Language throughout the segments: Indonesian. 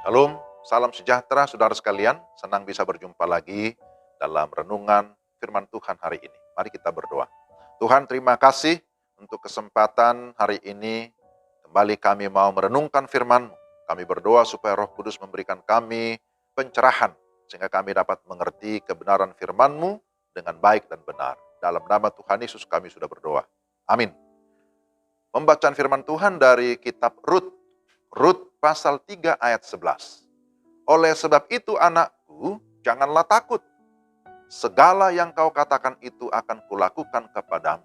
Shalom, salam sejahtera saudara sekalian. Senang bisa berjumpa lagi dalam renungan firman Tuhan hari ini. Mari kita berdoa. Tuhan, terima kasih untuk kesempatan hari ini. Kembali kami mau merenungkan firman-Mu. Kami berdoa supaya Roh Kudus memberikan kami pencerahan, sehingga kami dapat mengerti kebenaran firman-Mu dengan baik dan benar. Dalam nama Tuhan Yesus kami sudah berdoa. Amin. Pembacaan firman Tuhan dari kitab Rut. Rut pasal 3 ayat 11. Oleh sebab itu anakku, janganlah takut. Segala yang kau katakan itu akan kulakukan kepadamu.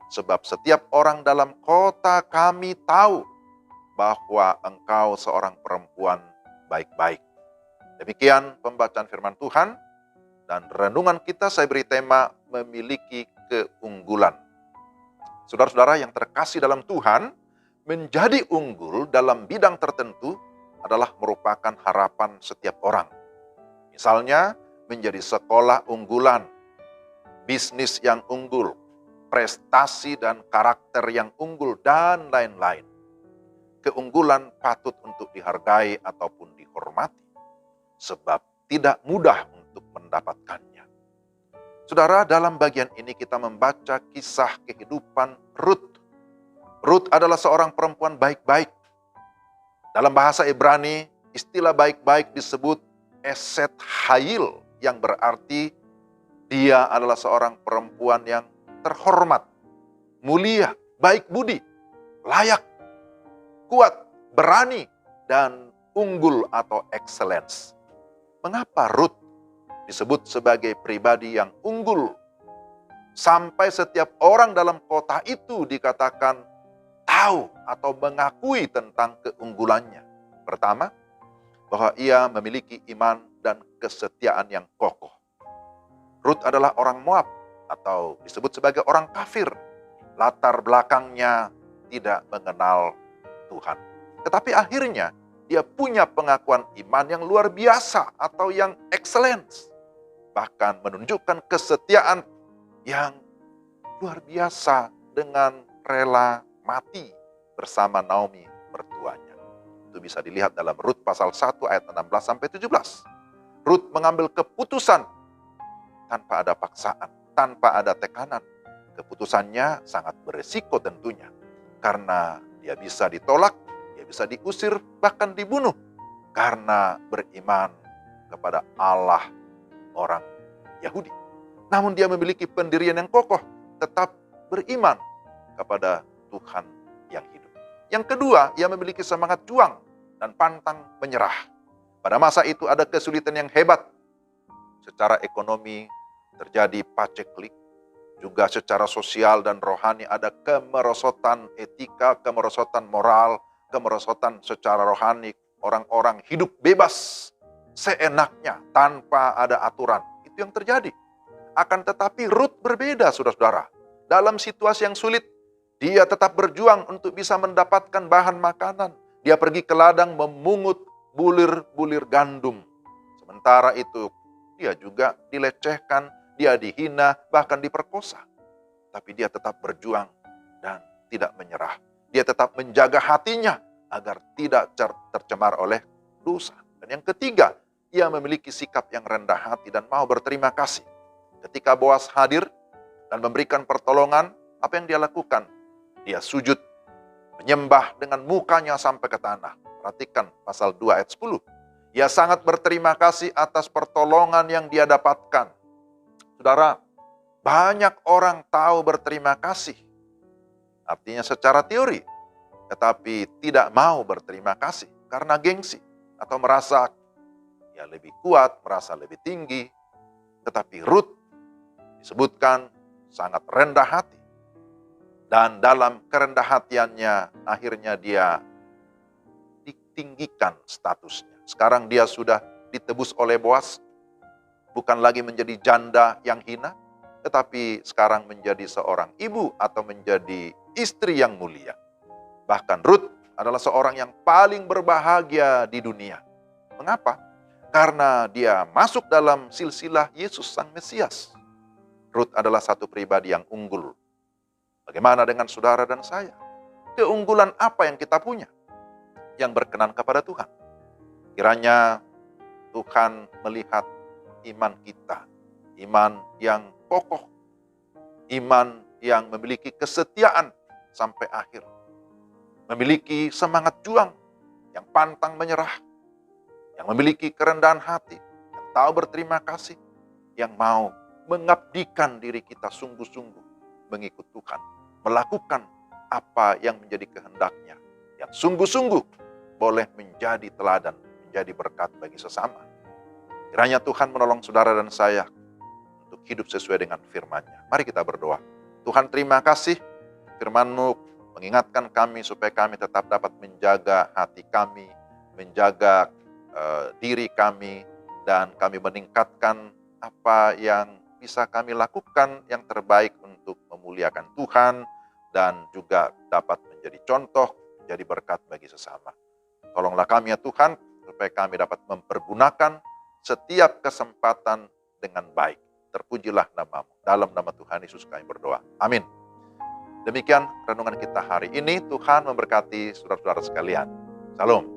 Sebab setiap orang dalam kota kami tahu bahwa engkau seorang perempuan baik-baik. Demikian pembacaan firman Tuhan, dan renungan kita saya beri tema memiliki keunggulan. Saudara-saudara yang terkasih dalam Tuhan, menjadi unggul dalam bidang tertentu adalah merupakan harapan setiap orang. Misalnya, menjadi sekolah unggulan, bisnis yang unggul, prestasi dan karakter yang unggul, dan lain-lain. Keunggulan patut untuk dihargai ataupun dihormati, sebab tidak mudah untuk mendapatkannya. Saudara, dalam bagian ini kita membaca kisah kehidupan Rut. Rut adalah seorang perempuan baik-baik. Dalam bahasa Ibrani, istilah baik-baik disebut Eset Hayil, yang berarti dia adalah seorang perempuan yang terhormat, mulia, baik budi, layak, kuat, berani, dan unggul atau excellence. Mengapa Rut disebut sebagai pribadi yang unggul? Sampai setiap orang dalam kota itu dikatakan tahu atau mengakui tentang keunggulannya. Pertama, bahwa ia memiliki iman dan kesetiaan yang kokoh. Rut adalah orang Moab atau disebut sebagai orang kafir. Latar belakangnya tidak mengenal Tuhan. Tetapi akhirnya dia punya pengakuan iman yang luar biasa atau yang excellence. Bahkan menunjukkan kesetiaan yang luar biasa dengan rela mati bersama Naomi mertuanya. Itu bisa dilihat dalam Rut pasal 1 ayat 16-17. Rut mengambil keputusan tanpa ada paksaan, tanpa ada tekanan. Keputusannya sangat beresiko tentunya, karena dia bisa ditolak, dia bisa diusir, bahkan dibunuh, karena beriman kepada Allah orang Yahudi. Namun dia memiliki pendirian yang kokoh, tetap beriman kepada Tuhan yang hidup. Yang kedua, ia memiliki semangat juang dan pantang menyerah. Pada masa itu ada kesulitan yang hebat. Secara ekonomi terjadi paceklik, juga secara sosial dan rohani ada kemerosotan etika, kemerosotan moral, kemerosotan secara rohani. Orang-orang hidup bebas, seenaknya, tanpa ada aturan. Itu yang terjadi. Akan tetapi Rut berbeda, saudara-saudara. Dalam situasi yang sulit, dia tetap berjuang untuk bisa mendapatkan bahan makanan. Dia pergi ke ladang memungut bulir-bulir gandum. Sementara itu, dia juga dilecehkan, dia dihina, bahkan diperkosa. Tapi dia tetap berjuang dan tidak menyerah. Dia tetap menjaga hatinya agar tidak tercemar oleh dosa. Dan yang ketiga, ia memiliki sikap yang rendah hati dan mau berterima kasih. Ketika Boas hadir dan memberikan pertolongan, apa yang dia lakukan? Dia sujud, menyembah dengan mukanya sampai ke tanah. Perhatikan pasal 2 ayat 10. Ia sangat berterima kasih atas pertolongan yang dia dapatkan. Saudara, banyak orang tahu berterima kasih. Artinya secara teori. Tetapi tidak mau berterima kasih karena gengsi. Atau merasa ya lebih kuat, merasa lebih tinggi. Tetapi Rut disebutkan sangat rendah hati. Dan dalam kerendah hatiannya, akhirnya dia ditinggikan statusnya. Sekarang dia sudah ditebus oleh Boas. Bukan lagi menjadi janda yang hina, tetapi sekarang menjadi seorang ibu atau menjadi istri yang mulia. Bahkan Rut adalah seorang yang paling berbahagia di dunia. Mengapa? Karena dia masuk dalam silsilah Yesus Sang Mesias. Rut adalah satu pribadi yang unggul. Bagaimana dengan saudara dan saya? Keunggulan apa yang kita punya yang berkenan kepada Tuhan? Kiranya Tuhan melihat iman kita, iman yang kokoh, iman yang memiliki kesetiaan sampai akhir, memiliki semangat juang, yang pantang menyerah, yang memiliki kerendahan hati, yang tahu berterima kasih, yang mau mengabdikan diri kita sungguh-sungguh mengikut Tuhan, melakukan apa yang menjadi kehendaknya, yang sungguh-sungguh boleh menjadi teladan, menjadi berkat bagi sesama. Kiranya Tuhan menolong saudara dan saya untuk hidup sesuai dengan firman-Nya. Mari kita berdoa. Tuhan, terima kasih firman-Mu mengingatkan kami supaya kami tetap dapat menjaga hati kami, menjaga diri kami, dan kami meningkatkan apa yang bisa kami lakukan yang terbaik untuk memuliakan Tuhan dan juga dapat menjadi contoh, menjadi berkat bagi sesama. Tolonglah kami ya Tuhan, supaya kami dapat mempergunakan setiap kesempatan dengan baik. Terpujilah nama-Mu. Dalam nama Tuhan Yesus kami berdoa. Amin. Demikian renungan kita hari ini. Tuhan memberkati saudara-saudara sekalian. Salam.